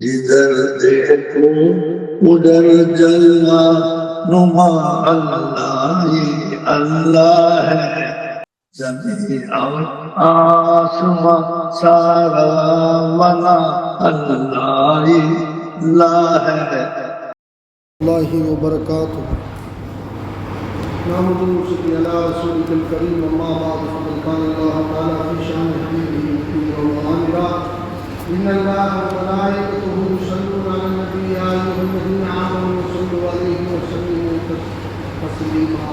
जिधर देखो उधर जलवा नुमा अल्लाह ही अल्लाह है। जमीन और आसमां सारा बना अल्लाह ही अल्लाह है। अल्लाहि व बरकातुहू। नहमदुहु व नस्तईनुहु अला रसूलिहिल करीम अम्मा बाद फ़क़द क़ाल अल्लाहु तआला फ़ी शानि हबीबिही व आमिरा इन्नल्लाह व मलाइकतहु युसल्लूना अलन नबी या अय्युहल्लज़ीना आमनू सल्लु अलैहि व सल्लिमू तस्लीमा।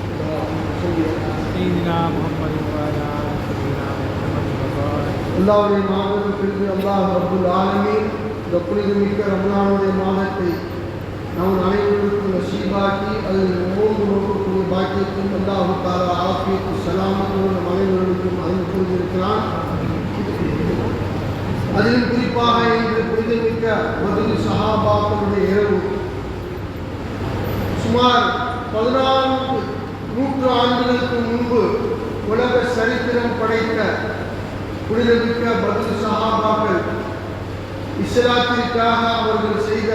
अल्लाहुम्मा सल्लि अला सय्यिदिना मुहम्मद व अला आलि सय्यिदिना मुहम्मद व बारिक। அல்லாஹ்வுடைய மாபெரும் கிருபை அல்லாஹ் ரப்புல் ஆலமீன் இந்த புனிதமிக்க ரமலானுடைய மாதத்தை நாம் அனைவருக்கும் நசீபாக்கி அதில் நோன்பு நோக்கக்கூடிய பாக்கியத்தையும் அல்லாஹு தஆலா ஆஃபியத்து சலாமத்தோடு நம் அனைவருக்கும் அறிந்து கொண்டிருக்கிறான். அதிலும் குறிப்பாக இன்று புனிதமிக்க மதுரை சஹாபாக்களுடைய இரவு சுமார் 14 நூற்றாண்டுகளுக்கு முன்பு உலக சரித்திரம் படைத்த புனிதமிக்க மதுரை சஹாபாக்கள் இஸ்லாத்திற்காக அவர்கள் செய்த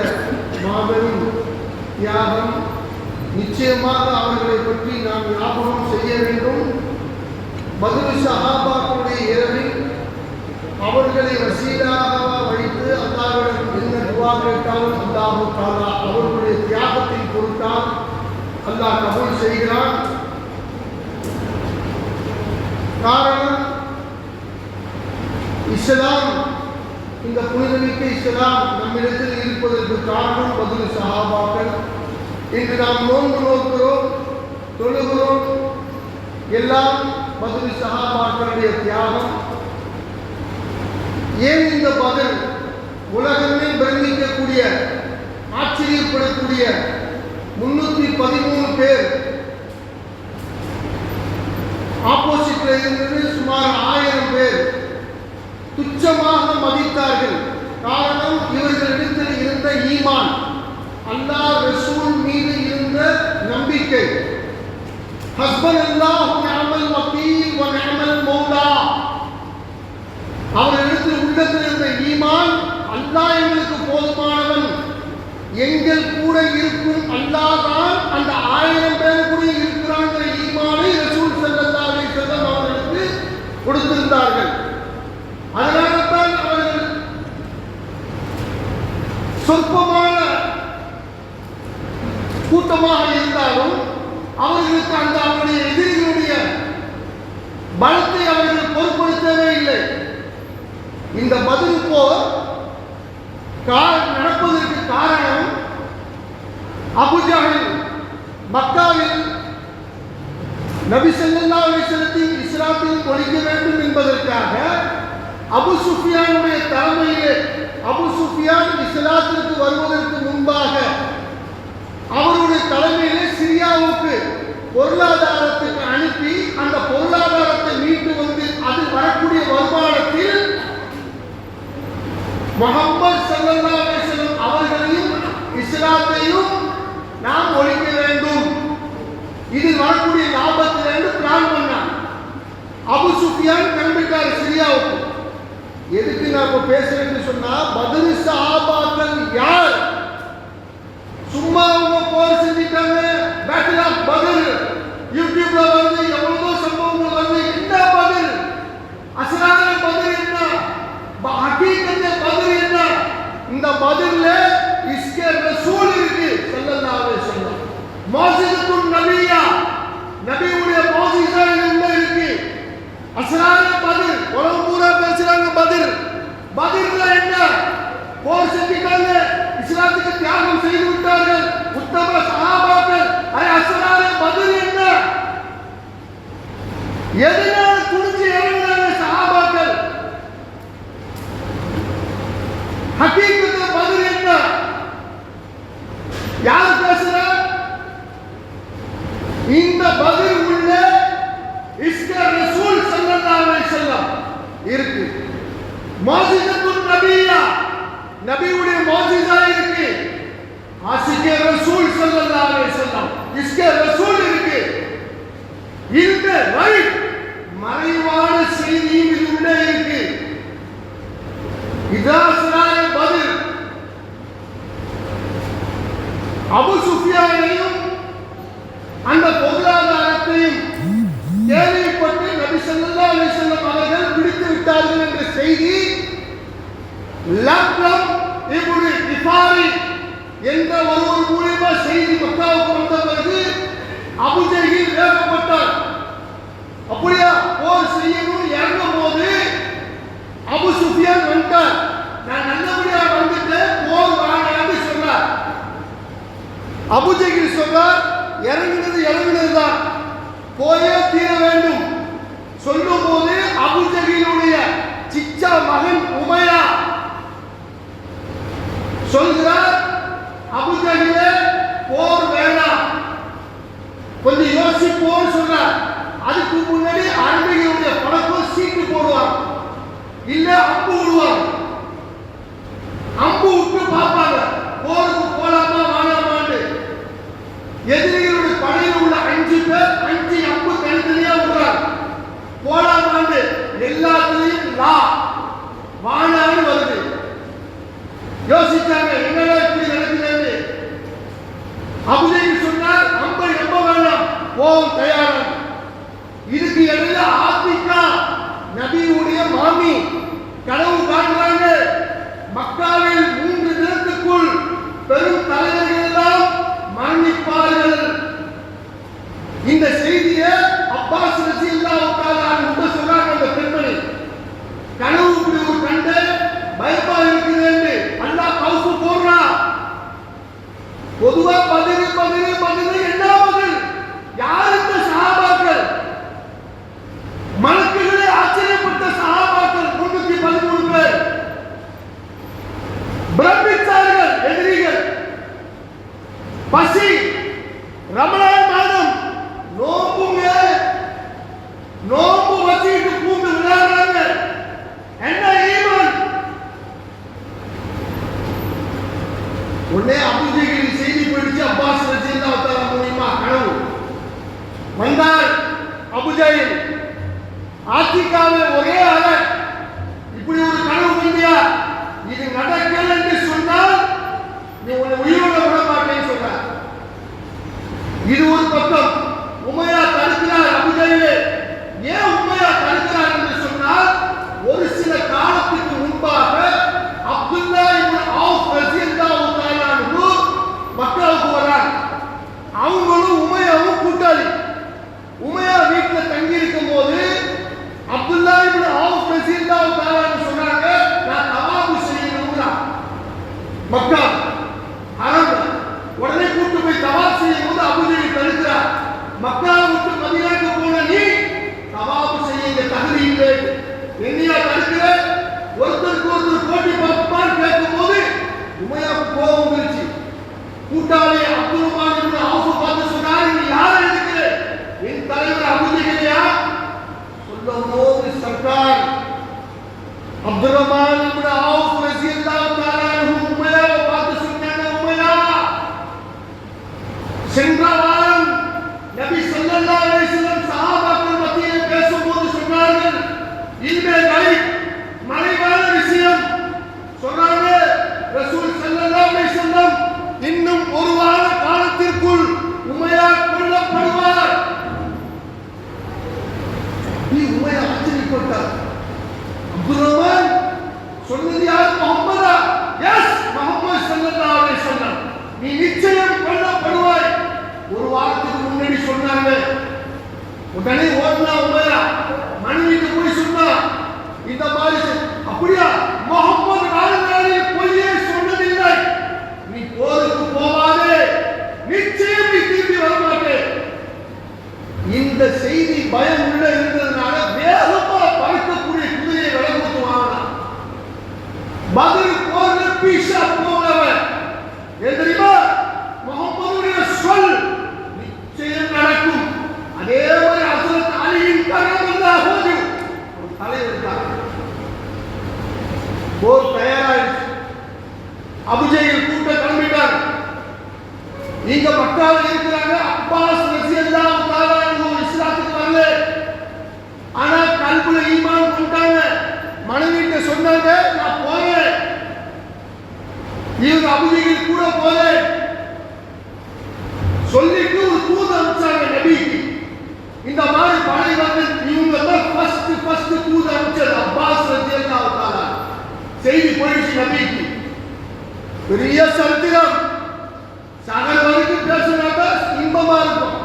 மாபெரும் தியாகம். நிச்சயமாக அவர்களை பற்றி நாம் ஞாபகம் செய்ய வேண்டும். பத்ர் சஹாபாக்களுடைய இரவில் அவர்களை வசீலாக வைத்து அல்லாஹ்விடம் என்ன துஆ கேட்டாலும் அல்லாஹ் தஆலா அவர்களுடைய தியாகத்தின் பொருட்டால் அல்லாஹ் கபூல் செய்கிறான். காரணம், இஸ்லாம், இந்த புனிதமிக்க இஸ்லாம் நம்மிடத்தில் இருப்பதற்கு காரணம் பத்ர் சஹாபாக்கள். இன்று நாம் நோன்பு நோக்கிறோம், தொழுகிறோம், எல்லாம் பத்ர் சஹாபாக்களுடைய தியாகம். ஏன் இந்த பத்ர் உலகமே பிரமிக்கக்கூடிய ஆச்சரியப்படக்கூடிய 313 பேர் ஆப்போசிட்ல இருந்தது சுமார் 1000 பேர் துச்சமாக மதித்தார்கள். காரணம், இவர்களிடத்தில் இருந்த ஈமான், அல்லாஹ் ரசூல் மீது இருந்த நம்பிக்கை. ஹஸ்பனல்லாஹு நிஅமல் வக்கீல் வ நிஅமல் மௌலா. அவர்களிடத்தில் உள்ளத்தில் இருந்த ஈமான், அல்லாஹ் எங்களுக்கு போதுமானவன், எங்கள் கூட இருக்கும் அல்லாஹ் தான் அந்த 1000 பேர் கூட இருக்கிறாங்கிற ஈமானை ரசூல் ஸல்லல்லாஹு அலைஹி வஸல்லம் அவர்களுக்கு கொடுத்திருந்தார்கள். அதனால்தான் அவர்கள் சொற்பமான கூட்டமாக இருந்தாலும் அவர்களுக்கு அந்த அவருடைய எதிரிகளுடைய பலத்தை அவர்கள் பொருட்படுத்தவே இல்லை. இந்த பத்ர் போர் நடப்பதற்கு காரணம், அபூ ஜஹல் மக்காவில் நபி ஸல்லல்லாஹு அலைஹி வஸல்லத்தின் இஸ்லாத்தில் ஒழிக்க வேண்டும் என்பதற்காக அபு சுஃபியானுடைய தலைமையிலே, அபு சுஃபியான் இஸ்லாத்திற்கு வருவதற்கு முன்பாக அவருடைய தலைமையிலே சிரியாவுக்கு பொருளாதாரத்துக்கு அனுப்பி அந்த பொருளாதாரத்தை மீட்டு வந்து அதில் வரக்கூடிய வருமானத்தில் முஹம்மது ஸல்லல்லாஹு அலைஹி வஸல்லம் அவர்களையும் இஸ்லாத்தையும் நாம் ஒழிக்க வேண்டும், இதில் வரக்கூடிய லாபத்திலிருந்து பிளான் பண்ணார். அபு சுஃபியான் கிளம்பிட்டார் சிரியாவுக்கு. எதுக்கு நான் இப்ப பேசுறேன்னு சொன்னா, பத்ர் சஹாபாக்கள் யார்? சும்மா அவங்க போர் செஞ்சிட்டாங்க, பேட்டில் ஆஃப் பத்ர் யூடியூப்ல வந்து எவ்வளவோ சம்பவங்கள் வந்து, என்ன பத்ர், அஸ்லான பத்ர் என்ன, ஹகீகத்தே பத்ர் என்ன? இந்த பத்ர்ல இஸ்கே ரசூல் இருக்கு ஸல்லல்லாஹு அலைஹி வஸல்லம். மௌஜிதத்துன் நபியா, நபியுடைய மௌஜிஸா என்ன இருக்கு? அஸ்லான பத்ர் உலகம் பூரா பேசுறாங்க. பத்ர்ல என்ன போர் செஞ்சிட்டாங்க, இஸ்லாத்துக்கு தியாகம் செய்து விட்டார்கள் உத்தம சஹாபாக்கள். அஸ்லான பத்ர் என்ன? எதனால துணிஞ்சு இறங்கினாங்க சஹாபாக்கள்? ஹகீகத்தே பத்ர் என்ன? யார் பேசுற? இந்த பத்ர் உள்ள இஸ்கே ரசூல் ஸல்லல்லாஹு அலைஹி வஸல்லம் இருக்கு. மௌஜிதத்துன் நபியா, நபியுடைய மௌஜிஸா இருக்கு. ஆசிகே ரசூல் ஸல்லல்லாஹு அலைஹி வஸல்லம் இஸ்கே ரசூல் இருக்கு. இந்த ரைட் மறைவான செய்தியும் இதுல இருக்கு. இதான் பத்ர். அபு சுஃபியானையும் அந்த பொருளாதாரத்தையும் கேள்விப்பட்டு நபி ஸல்லல்லாஹு அலைஹி வஸல்லம் அவர்கள் பிடித்து விட்டார்கள் என்ற செய்தி லக்னம் இப்னு இஃபாரி என்ற ஒருவர் மூலமா செய்தி மக்காவுக்கு வந்த பிறகு அபூ ஜஹீல் வேகப்பட்டார். அப்படியா போர் செய்யணும் இறங்கும் போது அபு சுஃபியான் வந்தார். நான் நல்லபடியா வந்துட்டேன், போர் வாங்கன்னு சொன்னார். அபூ ஜஹீல் சொன்னார், இறங்கினது தான், போயே தீர வேண்டும். சொல்லும் போது அபூ ஜஹீலுடைய சிச்சா மகன் உமையா சொல்கிறார், அபூ ஜஹீலே போர் வேண்டாம், கொஞ்சம் யோசிப்போம் சொல்றார். அதுக்கு முன்னாடி அரபிகளுடைய பழக்கம் சீட்டு போடுவார், இல்ல அம்பு விடுவார். அம்பு விட்டு பார்ப்பாங்க, போருக்கு போலாமா வேணாமான்னு. எதிரிகளுடைய படையில் உள்ள 5 பேர் 5 அம்பு தனித்தனியா விடுறார். போலாமான்னு எல்லாத்துலயும் லா வானான்னு வருது. யோசிச்சாங்க, என்னடா இப்படி நடக்குதுன்னு. அபூ ஜஹீல் சொன்னார், அம்பை நம்ப வேண்டாம், போம் தயாராக. இதுக்கு இடையில ஆத்திகா நபியுடைய மாமி கனவு காண்றாங்க, மக்காவில் 3 தினத்துக்குள் பெரும் தலைவர்கள் எல்லாம் மரணிப்பார்கள். இந்த செய்தியை அப்பாஸ் ரலியல்லாஹு தஆலா அன்ஹு சொல்றாங்க. அந்த பெண்மணி கனவு இப்படி ஒரு கண்டு பயமா இருக்குதுன்னு அல்லாஹ் கவுஃபு போடுறா. பொதுவா பதில் என்ன பதில்? யார் இந்த சஹாபாக்கள்? மலக்குகளே ஆச்சரியப்பட்ட சஹாபாக்கள் 313 பேர். பிரமித்தார்கள் எதிரிகள். பசி, ரமலான் மாதம், நோம்பு வச்சுட்டு பூந்து விளையாடுறாங்க. என்ன ஈமான்? உடனே அபூ ஜஹீல் செய்தி போயிடுச்சு. அப்பாஸ் ரலியல்லாஹு தஆலா மூலமா கனவு வந்தார். அபூ ஜஹீல் ஆத்திகாவே ஒரே ஆள இப்படி ஒரு கனவு வந்தியா, இது நடக்கல என்று சொன்னால் நீ உன்னை உயிரோட விட மாட்டேன்னு சொல்றார். இது ஒரு பக்கம். உமையா தடுக்கிறார். அபூ ஜஹீல் ஏன் உமையா தடுக்கிறார் என்று சொன்னால், ஒரு சில காலத்துக்கு முன்பாக அப்துல்லா இப்னு அவுஃப் ரலியல்லாஹு தஆலா அன்ஹு மக்காவுக்கு வராங்க. அவங்களும் உமையாவும் கூட்டாளி. உமையா வீட்டில் தங்கி இருக்கும் போது அப்துல்லா இப்னு அவுஃப் ரலியல்லாஹு தஆலா அன்ஹு சொன்னாங்க, நான் தவாஃப் செய்யணும்னா மக்கா ஹரம். உடனே கூட்டு போய் தவாஃப் செய்யும்போது அபூ ஜஹீல் தடுக்கிறார். மக்கா விட்டு மதீனாவுக்கு போன நீ தவாஃப் செய்ய தகுதி இல்லை, என்னையா தடுக்கிற? ஒருத்தருக்கு ஒருத்தர் போட்டி பார்ப்பான்னு கேட்கும்போது உமையாவுக்கு கோபம் வந்துருச்சு. கூட்டாளி அப்துல் ரஹ்மான் இப்னு அவுஃப் பார்த்து சொன்னார், நீ யாரை எடுக்கிற? என் தலைவர் அபூ ஜஹீலையா? சொல்லும் போது சர்க்கார் அப்துல் ரஹ்மான் இப்னு அவுஃப் ரலியல்லாஹு தஆலா அன்ஹு உமையாவை பார்த்து சொன்னாங்க, உமையா, சென்ற வாரம் நபி ஸல்லல்லாஹு அலைஹி வஸல்லம் சஹாபாக்கள் மத்தியிலே பேசும்போது சொன்னார்கள், இல்மே கைப், மறைவான விஷயம் சொன்னாங்க. ரசூல் ஸல்லல்லாஹு அலைஹி வஸல்லம் இன்னும் ஒரு வார காலத்திற்குள் உமையா கொல்லப்படுவார். நீ உமையா ஆச்சரியப்பட்டார். அப்துல் ரஹ்மான் சொன்னது யார்? முஹம்மதா? எஸ், முஹம்மது ஸல்லல்லாஹு அலைஹி வஸல்லம். நீ நிச்சயம் கொல்லப்படுவாய். ஒரு வாரத்துக்கு முன்னாடி சொன்னாங்க. உடனே ஓடுனா உமையா, மனைவிக்கு போய் சொன்னா, இந்த மாதிரி அப்படியா? முஹம்மது வாழ்நாளில் பொய்யே சொன்னதில்லை, நீ போருக்கு போவாதே, நிச்சயம் நீ திரும்பி வரமாட்டே. இந்த செய்தி பயம் உள்ள இருந்ததுனால வேகமா பறக்கக்கூடிய குதிரையை விலை கொடுத்து வாங்கினான். பதில் போர்ல பீஷா போனவன் ஏன் தெரியுமா? முஹம்மதுடைய சொல் நிச்சயம் நடக்கும். அதே மாதிரி ஹஜ்ரத் அலியின் கரமல்லாஹு வஜஹு ஒரு தலைவர் தான். போர் தயாராயிடுச்சு. அபூ ஜஹீல் கூட்ட கிளம்பிட்டார். நீங்க மக்காவில் இருக்கிறாங்க. அப்பாஸ் ரலியல்லாஹு தஆலா அன்ஹு இஸ்லாத்துக்கு வரல, ஆனா கல்புல ஈமான் கொண்டாங்க. மனைவிட்ட சொன்னாங்க, நான் போறேன். இவங்க அபூ ஜஹீல் கூட போறேன். சொல்லிட்டு ஒரு தூது அனுப்பிச்சாங்க நபிக்கு. இந்த மாதிரி படை வந்து இவங்க தான் ஃபர்ஸ்ட் தூது அனுப்பிச்சது அப்பாஸ் ரலியல்லாஹு தஆலா. செய்தி போயிடுச்சு நபிக்கு. பெரிய சரித்திரம், சகல வரைக்கும் பேசுனாக்க இன்பமா இருக்கும்.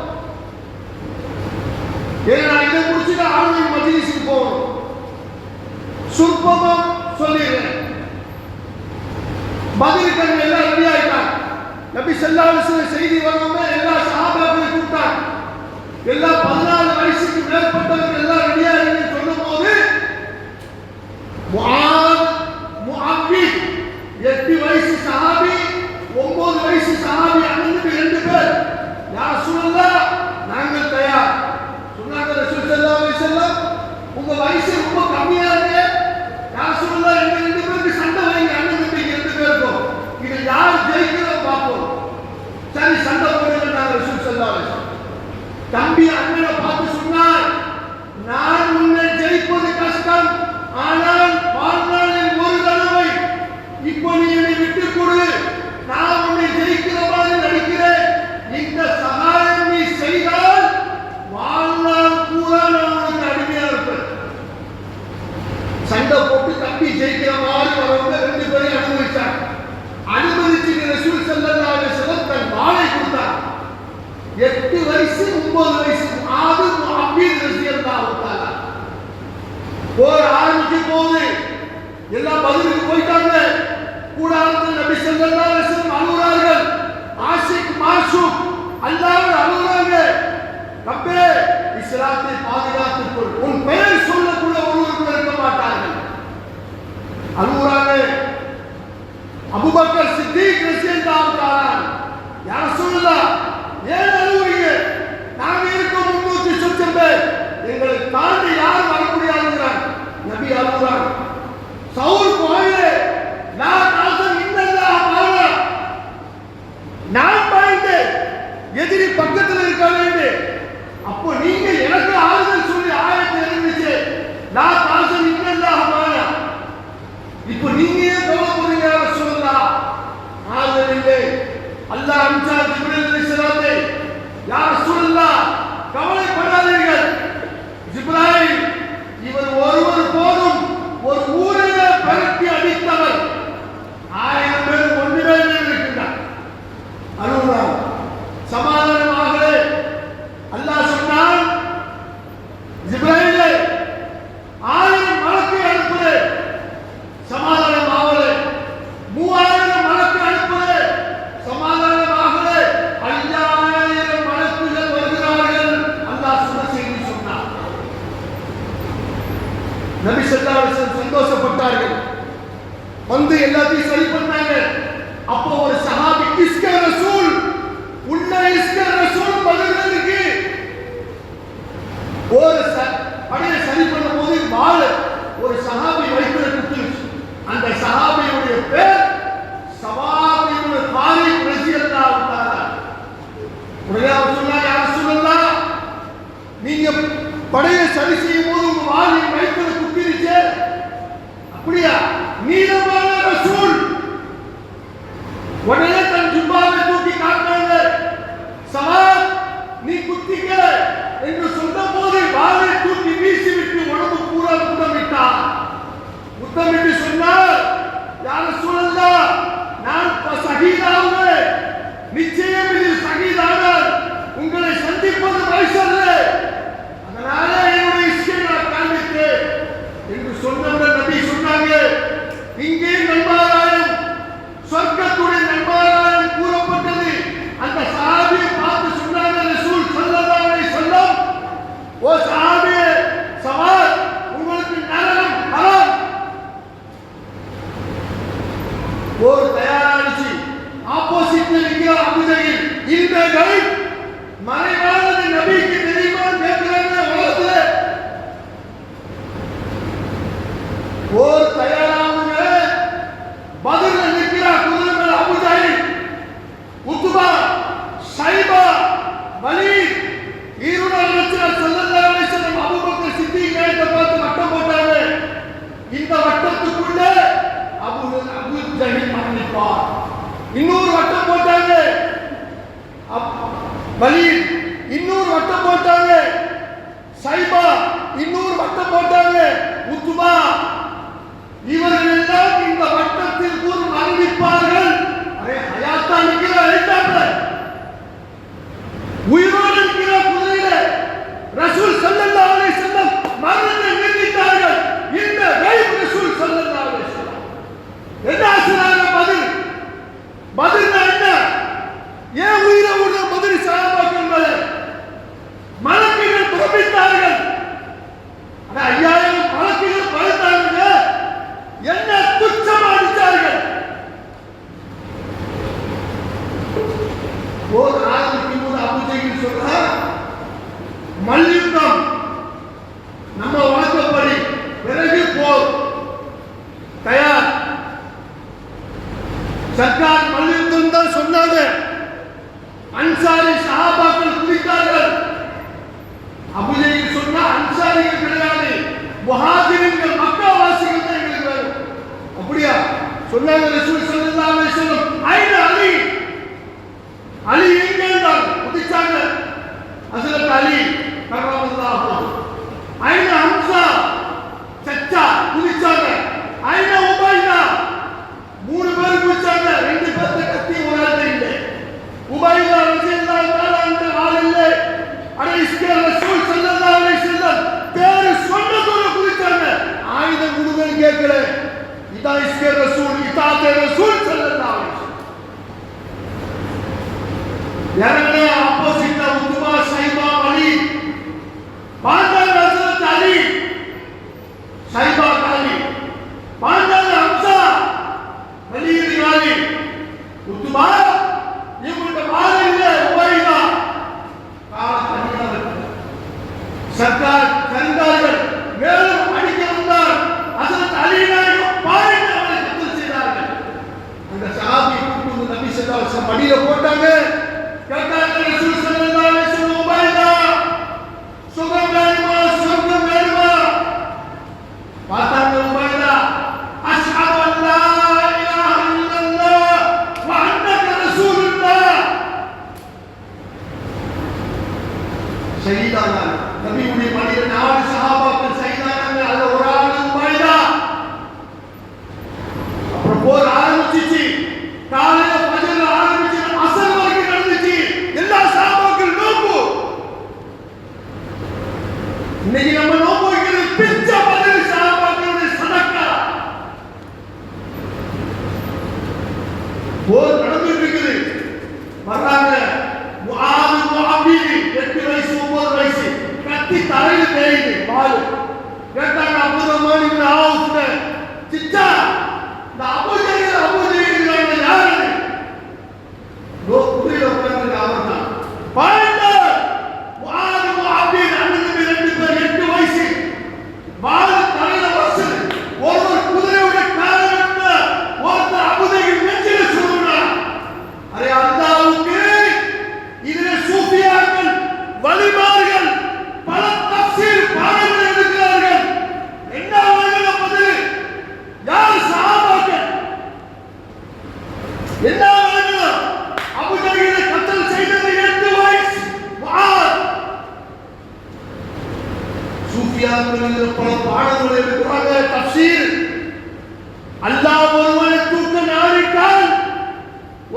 ஏன்னா நான் இதை முடிச்சுட்டு ஆளுநர் மஜ்லிஸுக்கு போகணும். சுருப்பமா சொல்லிடுறேன். பதிலுக்கு எல்லாம் ரெடி ஆயிட்டாங்க. நபி ஸல்லல்லாஹு அலைஹி வஸல்லம் செய்தி வரணுமே எல்லா சஹாபாக்களையும் கூப்பிட்டாங்க. எல்லா 14 வயசுக்கு மேற்பட்டவங்க எல்லாம் ரெடியா இருக்குன்னு சொல்லும்போது முஅவ்வித் 8 வயசு சஹாபி 9 வயசு சஹாபி அண்ணனுக்கு 2 பேர், யா ரசூலல்லாஹ் நாங்கள் தயார் சொன்னாங்க. ரசூல் ஸல்லல்லாஹு அலைஹி வஸல்லம் உங்க வயசு ரொம்ப கம்மியா இருக்கு, யா ரசூலல்லாஹ் எங்க 2 பேருக்கு சண்டை வைங்க, அண்ணனுக்கு 2 பேருக்கும் இது யார் ஜெயிக்கிறதோ பார்ப்போம். சரி சண்டை போடுங்க. ரசூல் ஸல்லல்லாஹு அலைஹி வஸல்லம் தம்பி அண்ணனை பார்த்து சொன்னார், நான் உன்னை ஜெயிப்பது கஷ்டம், ஆனால் வாழ்நாளில் ஒரு தடவை இப்போ நீ என்னை விட்டு கொடு, நான் உன்னை ஜெயிக்கிற மாதிரி நடிக்கிறேன். இந்த சகாயம் நீ செய்தால் வாழ்நாள் பூரா நான் உனக்கு அடிமையா இருப்பேன். சண்டை போட்டு தம்பி ஜெயிக்கிற மாதிரி வரவங்க 2 பேரையும் அனுமதிச்சாங்க. அனுமதிச்சு ரசூல் ஸல்லல்லாஹு அலைஹி வஸல்லம் தன் வாளை கொடுத்தார். 8 வயசு 9 வயசு ஆது முஅவ்வித் ரலியல்லாஹு தஆலா போர் ஆரம்பிச்சு போகுது. எல்லாம் பதிலுக்கு போயிட்டாங்க. கூடாரத்தில் நபி ஸல்லல்லாஹு அலைஹி வஸல்லம் அழுகிறார்கள். ஆஷிக் மாஷூக் அல்லாஹ்வை அழுகிறாங்க. ரப்பே இஸ்லாத்தை பாதுகாத்துக்கொள், உன் பெயர் சொல்லக்கூட ஒருவர் இருக்க மாட்டார்கள். அழுகிறாங்க. அபூபக்கர் சித்திக் ரலியல்லாஹு தஆலா, யா ரசூலல்லாஹ் ஏன் அழுவீங்க? நாங்க இருக்கோம் 300 சொச்சம் பேர், எங்களை தாண்டி யாரும் வர முடியாதுங்கிறாங்க. நபி அழுகிறாங்க. சவுல் கோயிலே நான் ஆசன் இன்னல்லாஹ் மாலா, நான் பயந்தேன் எதிரி பக்கத்தில் இருக்கானே. அப்போ நீங்க எனக்கு ஆறுதல் சொல்லி ஆயத்தை இருந்துச்சு, நான் ஆசன் இன்னல்லாஹ் மாலா. இப்போ நீங்க ஏன் கவலை போறீங்க? ரசூலுல்லாஹ் ஆறுதல் இல்லை. அல்லாஹ் அனுப்பிச்சா ஜிப்ரீல் அலைஹிஸ்ஸலாத்தை, யா ரசூலுல்லாஹ் கவலைப்படாதீர்கள், ஜிப்ராயில் இவர் ஒருவர் போதும் ஒரு ஊரையே பரப்பி அடித்தவர், 1000 பேர் ஒன்றுமே இருக்கின்றார். அழுகிறார். சமாதானமாகவே அல்லாஹ் சொன்னான், ஜிப்ராயிலே 1000 மலக்கு அனுப்புது, சமாதானமாகவே 3000 மலக்கு அனுப்புது, சமாதானமாகவே 5000 மலக்குகள் வருகிறார்கள். அல்லாஹ் சொன்ன செய்தி சொன்னார். நபி ஸல்லல்லாஹு அலைஹி வஸல்லம் சந்தோஷப்பட்டார்கள். வந்து எல்லாத்தையும் சரி பண்ணாங்க. அப்போ ஒரு சஹாபி இஸ்க ரசூல் உன்னை இஸ்க ரசூல் பதிலுக்கு ஒரு படைய சரி பண்ணும்போது வாள் ஒரு சஹாபி வைத்திர குத்துச்சு. அந்த சஹாபியுடைய பேர் சவாப் இப்னு தாரிக் ரலியல்லாஹு தஆலா. உடனே அவர் சொன்னார், யா ரசூலல்லாஹ் நீங்க படையை சரி செய்யும் போது உங்க வாளை வைத்திர குத்திருச்சே, அப்படியா? நீலமான ரசூல் உடனே தன் ஜுப்பாவை தூக்கி காட்டினாங்க. சவாப் நீ குத்திக்க என்று சொன்னபோது வாளை தூக்கி வீசிவிட்டு உடம்பு பூரா முத்தமிட்டார். முத்தமிட்டு சொன்னார், யா ரசூலல்லாஹ் நான் ஷஹீதாவேன், நிச்சயம் இதில் ஷஹீதானார் உங்களை சந்திப்பது வயசல்ல, அதனால என்னுடைய இஸ்கை நான் காண்பித்தேன் என்று சொன்னவர் நபி சொன்னாங்க, இங்கே நன்மாராயம் சொர்க்கத்துடைய நன்மாராயம் கூறப்பட்டது. அந்த சஹாபியை பார்த்து சொன்னாங்க ரசூல் ஸல்லல்லாஹு அலைஹி வஸல்லம், ஓ சஹாபியே சவால் உங்களுக்கு நரகம் ஹராம். ஒரு தயாராச்சு. ஆப்போசிட்ல இருக்கிற அபூஜஹில் இல்மைகள் மறைவானது நபிக்கு தெரியுமா கேட்கிறாங்க. உலகத்துல ஒரு தயாராவுங்க பதில நிற்கிறா குதிரைகள் அபூஜஹில், உத்பா, ஷைபா, வலீத் ஈருடன் ரசூல் ஸல்லல்லாஹு அலைஹி வஸல்லம் அபூபக்கர் சித்திக் பார்த்து வட்டம் போட்டாங்க. இந்த வட்டத்துக்குள்ள அபூஜஹில் மரணிப்பார். இன்னொரு வட்டம் போட்டாங்க. வலீத் இன்னொரு வட்டம் போட்டாங்க, சைபா இன்னொரு வட்டம் போட்டாங்க, உத்பா. இவர்கள் எல்லாம் இந்த வட்டத்தில் ஒரு அறிவிப்பார்கள். ஹயாத்தா நிக்கிற அழைத்தாங்க, உயிரோடு இருக்கிற குதிரையில ரசூல் ஸல்லல்லாஹு அலைஹி வஸல்லம் மரணத்தை நிர்ணயித்தார்கள். இந்த கைப் ரசூல் ஸல்லல்லாஹு அலைஹி வஸல்லம் என்ன சொன்னாங்க? பதில் என்ன? ஏன் உயிரை விட பதில் சஹாபாக்கள் மேல மலக்குகள் பிறப்பித்தார்கள். 5000 மலக்குகள் படைத்தாங்க. என்ன துச்சமா அடித்தார்கள். போர் ஆரம்பிக்கும் போது அபூஜஹல் சொல்றார், மல்யுத்தம் நம்ம வழக்கப்படி பிறகு போர் தயார். சர்க்கார் மல்யுத்தம் தான் சொன்னாங்க. அன்சாரி சஹாபாக்கள் குதித்தார்கள். அபூஜஹல் சொன்னா அன்சாரிகள் கிடையாது, முஹாஜிர்கள் மக்காவாசிகள் தான் எங்களுக்கு வேணும். அப்படியா சொன்னாங்க ரசூல் ஸல்லல்லாஹு அலைஹி வஸல்லம். ஐன அலி, அலி எங்கே இருந்தார்? குதிச்சாங்க. ஹஜ்ரத் அலி கர்ரமல்லாஹு வஜஹு. ஐன ஹம்ஸா, சச்சா குதிச்சாங்க. ஐன உபைதா, 3 பேர் குதிச்சாங்க. 2 பேர்த்த கத்தி ஒரு ஆள் இல்லை. உபைதா ரலியல்லாஹு தஆலா அந்த ஆள் இல்லை. அட இஸ்கே ரசூல் ஸல்லல்லாஹு அலைஹி வஸல்லம் பேர் சொன்னதோட குதிச்சாங்க. ஆயுதம் கொடுங்கன்னு கேட்கல. இதான் இஸ்கே ரசூல், இதாத்தே ரசூல் ஸல்லல்லாஹு அலைஹி வஸல்லம். யாரே ஆப்போசிட்ல உத்பா, சைபா, வலீத். பாண்டாங்க ஹஜ்ரத் அலி, சைபா காலி. பாண்டாங்க ஹம்ஸா, வலீத் காலி. உத்பா இவங்க பாரு இல்ல, உபைதா கால தனியாக சர்க்கார் கண்டார்கள். மேலும் அடிக்க வந்தார். ஹஜ்ரத் அலி நாயகம் பாருங்க அவரை கத்தல் செய்தார்கள். அந்த சஹாபி கூப்பிட்டு நபி ஸல்லல்லாஹு அலைஹி வஸல்லம் மடியில போட்டாங்க. கேட்டாங்க ரசூல் ஸல்லல்லாஹு அலைஹி வஸல்லம், உபைதா சுகம் வேணுமா, சொர்க்கம் வேணுமா? பார்த்தாங்க உபைதா, அஷ்ஹது அன் லா இலாஹ இல்லல்லாஹ் வ அன்னக ரசூலுல்லாஹ். ஷஹீதான நபியுடைய மடியில 4 சஹாபாக்கள் ஷஹீதானாங்க. அதுல ஒரு ஆள் உபைதா. அப்புறம் போர் ஆரம்பிச்சிச்சு. காலையில ஃபஜ்ர் ஆரம்பிச்சு அஸ்ர் வரைக்கும் நடந்துச்சு. எல்லா சஹாபாக்கள் நோம்பு. இன்னைக்கு நம்ம நோம்பு வைக்கிறது பிச்ச பதில் சஹாபாக்களுடைய சதக்கா. போர் நடந்துட்டு இருக்குது. வர்றாங்க முஆது முஅபிதி, 8 வயசு 9 வயசு, கத்தி தலையில தேயுது பால். கேட்டாங்க அப்துல் ரஹ்மான் இப்னு அவுஃப், சிச்சா இந்த அபூஜஹல் யாரு? குதிரையில உட்கார்ந்து அவர் தான். பாருங்க முஆது முஅபிதி, அண்ணன் 2 பேர் 8 வயசு, பால் தலையில வசல். ஒரு குதிரையோட காரணம் ஒருத்தர் அபூஜஹல் நெஞ்சில சுடுறான். அரே அல்லாஹ்வுக்கு இதிலே சூஃபியாக்கள், வலிமார்கள் பல தஃசீர் பாடங்கள் எடுக்கிறார்கள். என்ன வகையில பதில்? யார் சஹாபாக்கள்? என்ன வகையில அபூஜஹலை கத்தல் செய்தது 8 வயசு முஆத். சூஃபியாக்கள் பல பாடங்கள் எடுக்கிறாங்க. தஃசீர், அல்லாஹ் ஒருவனை தூக்க நாடிட்டால்,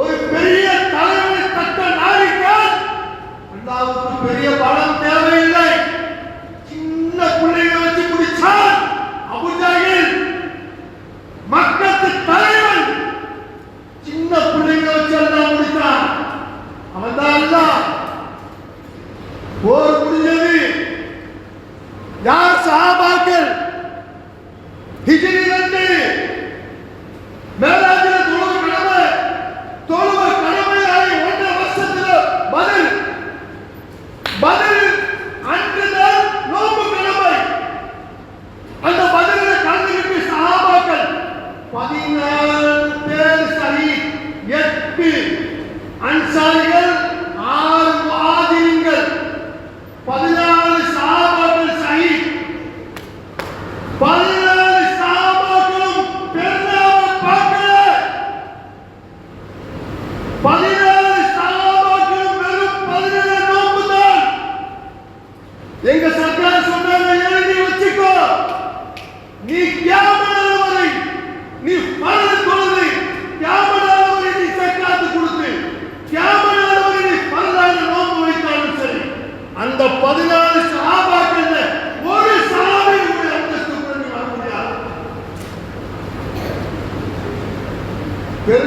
ஒரு பெரிய தலைவனை தட்ட நாடிட்டால் அல்லாஹ்வுக்கு பெரிய பலம் தேவையில்லை. சின்ன பிள்ளைகளை வச்சு குடிச்சால் அபூஜஹல் மக்களுக்கு தலைவன். சின்ன பிள்ளைகளை வச்சு அல்லாஹ் முடித்தான். அவன் தான் அல்லாஹ். போர் முடிஞ்சது. யார் சஹாபாக்கள்? ஹிஜ்ரி 2 மேலாஜில தொழுவ கடமையாகி 1 வருஷத்துல பதில் அன்றுதான் நோம்பு கடமை. அந்த பதிலில் கலந்துகிட்டு சஹாபாக்கள் 14 பேர் ஷஹீத், 8 அன்சாரிகள், 6 முஹாஜிர்கள், 14 சஹாபாக்கள் ஷஹீத். 14 சஹாபாக்களும் பெருநாளை பார்க்கல. 14 சஹாபாக்களும் வெறும் 17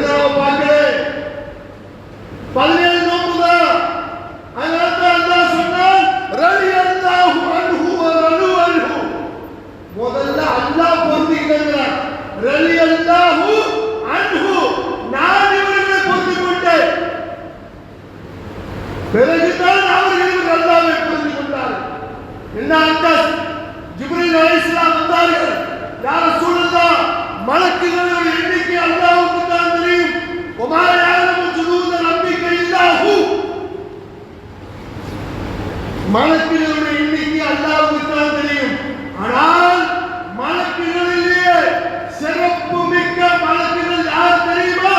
பெருநாவை பார்க்கிறேன் 17 நோன்பு தான். அதனால அல்லாஹ் சொன்னான் ரலியல்லாஹு அன்ஹு வ ரலு அன்ஹு. முதல்ல அல்லாஹ் பொருந்திக்கிறார். ரலியல்லாஹு அன்ஹு, நான் இவர்களை பொருந்திக் கொண்டேன். பிறகுதான் அவர்கள் அல்லாஹ்வை பொருந்திக் கொண்டார்கள். என்ன அர்த்தம்? ஜிப்ரீல் அலைஹிஸ்ஸலாம் வந்தார்கள். யா ரசூலல்லாஹ், மலக்குகளுடைய எண்ணிக்கை அல்லாஹ்வுக்கு தான் தெரியும். வமா யஅலமு ஜுனூத ரப்பிக இல்லா ஹு. மலக்குகளுடைய எண்ணிக்கை அல்லாஹ்வுக்கு தான் தெரியும். ஆனால் மலக்குகளிலேயே சிறப்பு மிக்க மலக்குகள் யார் தெரியுமா?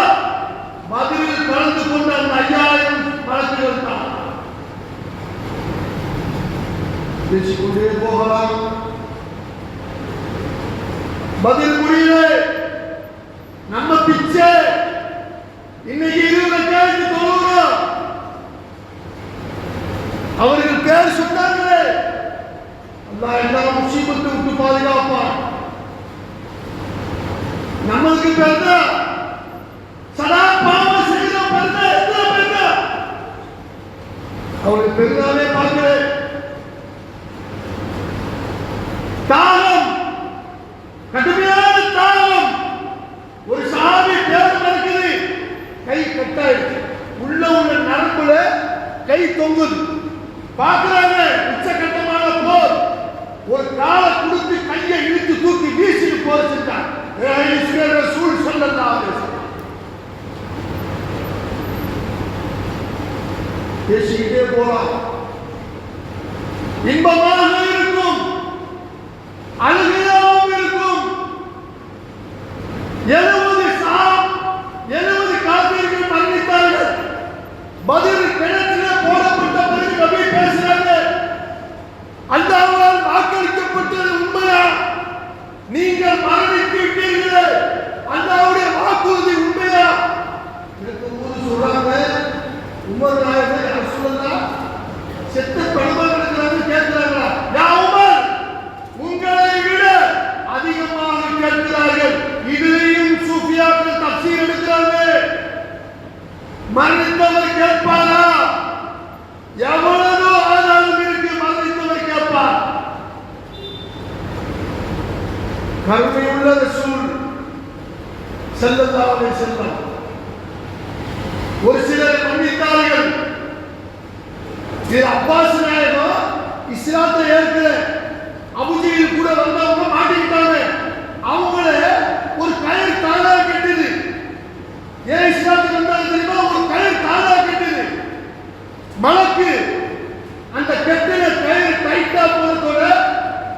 பதிலில் கலந்து கொண்ட அந்த 5000 மலக்குகள் தான். பேசிக்கொண்டே போகலாம். பதில் முடியல. நம்ம பிச்சை இன்னைக்கு 20 ரக்காத்து தொழுகிறோம். அவர்கள் பேர் சொன்னாங்களே, அல்லாஹ் எல்லா முசீபத்தை விட்டு பாதுகாப்பான். நம்மளுக்கு பேர்தா சதா பாவம் செய்த பேர்தா எத்தனை பேர்தா? அவருக்கு பெருதாவே பார்க்கிறேன். தாகம், கடுமையான தாகம். ஒரு சாமி பேர் நடக்குது, கை கட்டாயிடுச்சு, உள்ள நரம்புல கை தொங்குது. பார்க்கிறாங்க, உச்சகட்டமான போர். ஒரு காலை கொடுத்து கையை இழுத்து தூக்கி வீசிட்டு போற செஞ்சாங்க. ரசூல் ஸல்லல்லாஹு அலைஹி வஸல்லம் பேசிக்கிட்டே போலாம். இன்பமாக இருக்கும், அழுகையாகவும் இருக்கும். 70 காபிர்கள் மரணித்தார்கள். பதில் கிணற்றிலே போடப்பட்ட பிறகு நபி பேசுறாங்க, அல்லாஹ்வால் வாக்களிக்கப்பட்டது உண்மையா? நீங்கள் மரணித்து விட்டீர்களே, அல்லாஹ்வுடைய வாக்குறுதி உண்மையா? இருக்கும்போது சொல்றாங்க, உமர் நாயகமே ரசூலுல்லாஹ் செத்த படுமா கிடக்கிறாங்க கேட்கிறாங்களா? யா உமர், உங்களை விட அதிகமாக கேட்கிறார்கள். இதிலேயும் சூஃபியாக்கள் தஃசீர் எடுக்கிறாங்க. மரணித்தவர் கேட்பாரா? எவ்வளவு ஆதாரம் இருக்கு மரணித்தவர் கேட்பார்? கருணையுள்ள ரசூல் ஸல்லல்லாஹு அலைஹி வஸல்லம் ஒரு சிலர் மன்னித்தார்கள். இது அப்பாஸ் நாயகம் இஸ்லாத்தை ஏற்கல, அபூஜஹல் கூட வந்தவங்க மாட்டிக்கிட்டாங்க. அவங்கள ஒரு கயிறு தானா கட்டுது. ஏன் இஸ்லாத்துக்கு வந்தாங்க தெரியுமா? ஒரு கயிறு தானா கட்டுது. மலக்கு அந்த கட்டின கயிறு டைட்டா போறதோட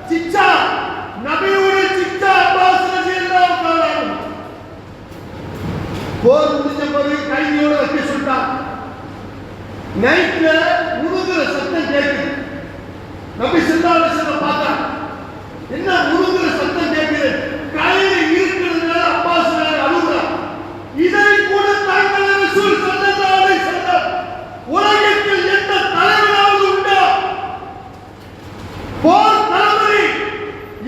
சிச்சா, நபியுடைய சிச்சா அப்பாஸ் ரலியல்லாஹு தஆலா போர் முடிஞ்ச பிறகு கைதியோட வைக்க சொல்லிட்டாங்க. நைட்ல உருகுற சத்தம் கேட்குது. நபி ஸல்லல்லாஹு அலைஹி வஸல்லம் பார்த்தா, என்ன உருகுற சத்தம் கேட்குது? கயிறு இருக்கிறதுனால அப்பாஸ் அழுகுறான். இதை கூட தாங்கள் ரசூல் ஸல்லல்லாஹு அலைஹி வஸல்லம் உலகத்தில் எந்த தலைவனாவது உண்டா? போர் தளபதி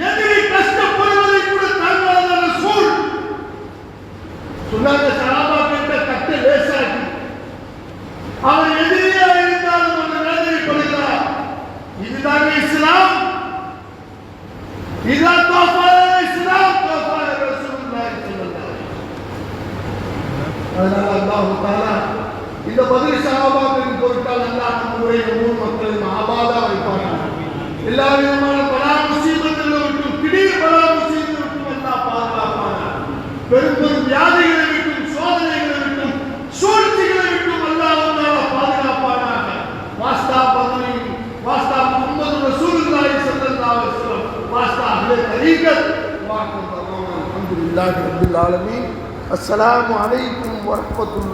எதிரி கஷ்டப்படுவதை கூட தாங்காத ரசூல் சொன்னாங்க, சஹாபாக்களுக்கு கட்டு லேசாக்கி அவர் எதிரியா இருந்தாலும் அந்த வேதனைப்படுகிறார். இதுதாங்க இஸ்லாம். இதுதான் தோஃபா இஸ்லாம், தோஃபா ரசூலுல்லாஹி ஸல்லல்லாஹு அலைஹி வஸல்லம். அதனால அல்லாஹ் தஆலா இந்த பதில் சஹாபாக்களின் பொருட்டால் அல்லாஹ் நம்முடைய ஊர் மக்களின் ஆபாதா வைப்பார்கள். எல்லா விதமான பலா முசீபத்துகளை விட்டும், திடீர் பலா முசீபத்தை விட்டும் அல்லாஹ் பாதுகாப்பானார். பெரும் பெரும் வியாதிகளை விட்டும், சோதனைகளை விட்டும், சூழ்ச்சிகளை விட்டும் அல்லாஹ் பாதுகாப்பானாக. வாஸ்தா பத்னி, வாஸ்தா முஹம்மது ரசூலுல்லாஹி ஸல்லல்லாஹு அலைஹி வஸல்லம், வாஸ்தா அஹ்லே தரீகத். வாஹ் அல்ஹம்துலில்லாஹி ரப்பில் ஆலமீன். அஸ்ஸலாமு அலைக்கும் வரஹ்மத்துல்லாஹி.